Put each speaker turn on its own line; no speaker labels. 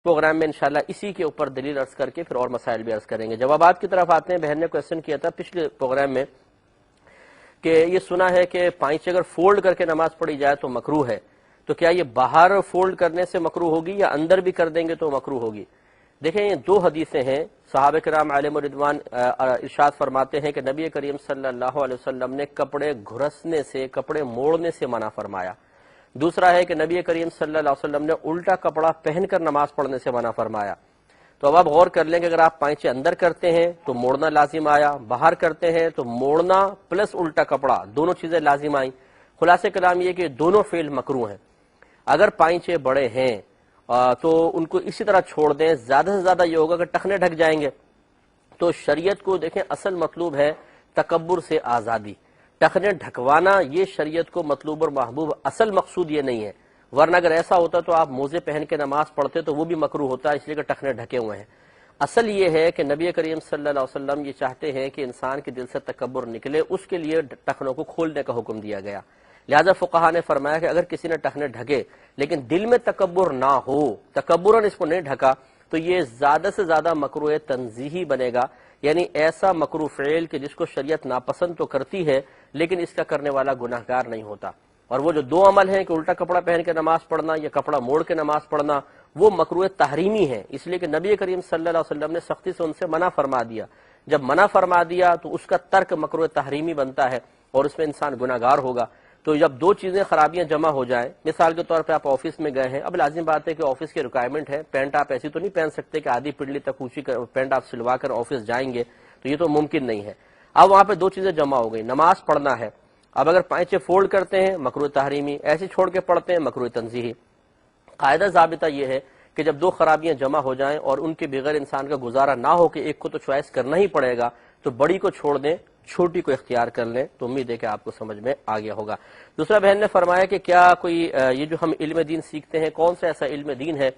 Programme میں انشاءاللہ اسی کے اوپر دلیل عرض کر کے پھر اور مسائل بھی عرض کریں گے۔ جوابات کی طرف آتے ہیں۔ بہن نے کویسچن کیا تھا پچھلے پروگرام میں کہ یہ سنا ہے کہ پائچے اگر فولڈ کر کے نماز پڑھی جائے تو مکروہ ہے، تو کیا یہ باہر فولڈ کرنے سے مکروہ ہوگی یا اندر بھی کر دیں گے تو مکروہ ہوگی؟ دیکھیں یہ دو حدیثیں ہیں، صحابہ کرام علیہم رضوان ارشاد فرماتے ہیں کہ نبی کریم صلی اللہ علیہ وسلم نے کپڑے گھرسنے سے، کپڑے موڑنے سے منع فرمایا۔ دوسرا ہے کہ نبی کریم صلی اللہ علیہ وسلم نے الٹا کپڑا پہن کر نماز پڑھنے سے منع فرمایا۔ تو اب آپ غور کر لیں کہ اگر آپ پائچے اندر کرتے ہیں تو موڑنا لازم آیا، باہر کرتے ہیں تو موڑنا پلس الٹا کپڑا دونوں چیزیں لازم آئیں۔ خلاصہ کلام یہ کہ دونوں فعل مکروہ ہیں۔ اگر پائچے بڑے ہیں تو ان کو اسی طرح چھوڑ دیں، زیادہ سے زیادہ یہ ہوگا کہ ٹخنے ڈھک جائیں گے۔ تو شریعت کو دیکھیں اصل مطلوب ہے تکبر سے آزادی، ٹخنے ڈھکوانا یہ شریعت کو مطلوب اور محبوب، اصل مقصود یہ نہیں ہے، ورنہ اگر ایسا ہوتا تو آپ موزے پہن کے نماز پڑھتے تو وہ بھی مکروہ ہوتا، اس لیے کہ ٹخنے ڈھکے ہوئے ہیں۔ اصل یہ ہے کہ نبی کریم صلی اللہ علیہ وسلم یہ چاہتے ہیں کہ انسان کے دل سے تکبر نکلے، اس کے لیے ٹخنوں کو کھولنے کا حکم دیا گیا۔ لہذا فقہا نے فرمایا کہ اگر کسی نے ٹخنے ڈھکے لیکن دل میں تکبر نہ ہو، تکبرن اس کو نہیں ڈھکا، تو یہ زیادہ سے زیادہ مکروہ تنزیہی بنے گا، یعنی ایسا مکروہ فعل کہ جس کو شریعت ناپسند تو کرتی ہے لیکن اس کا کرنے والا گناہگار نہیں ہوتا۔ اور وہ جو دو عمل ہیں کہ الٹا کپڑا پہن کے نماز پڑھنا یا کپڑا موڑ کے نماز پڑھنا، وہ مکروہ تحریمی ہے، اس لیے کہ نبی کریم صلی اللہ علیہ وسلم نے سختی سے ان سے منع فرما دیا۔ جب منع فرما دیا تو اس کا ترک مکروہ تحریمی بنتا ہے اور اس میں انسان گناہگار ہوگا۔ تو جب دو چیزیں خرابیاں جمع ہو جائیں، مثال کے طور پہ آپ آفس میں گئے ہیں، اب لازم بات ہے کہ آفس کی ریکوائرمنٹ ہے، پینٹ آپ ایسی تو نہیں پہن سکتے کہ آدھی پنڈلی تک اونچی پینٹ آپ سلوا کر آفس جائیں گے، تو یہ تو ممکن نہیں ہے۔ اب وہاں پہ دو چیزیں جمع ہو گئی، نماز پڑھنا ہے، اب اگر پائچے فولڈ کرتے ہیں مکروہ تحریمی، ایسے چھوڑ کے پڑھتے ہیں مکروہ تنزیہی۔ قاعدہ ضابطہ یہ ہے کہ جب دو خرابیاں جمع ہو جائیں اور ان کے بغیر انسان کا گزارا نہ ہو کہ ایک کو تو چوائس کرنا ہی پڑے گا، تو بڑی کو چھوڑ دیں، چھوٹی کو اختیار کر لیں، تو امید ہے کہ آپ کو سمجھ میں آ گیا ہوگا۔ دوسرا بہن نے فرمایا کہ کیا کوئی یہ جو ہم علم دین سیکھتے ہیں کون سا ایسا علم دین ہے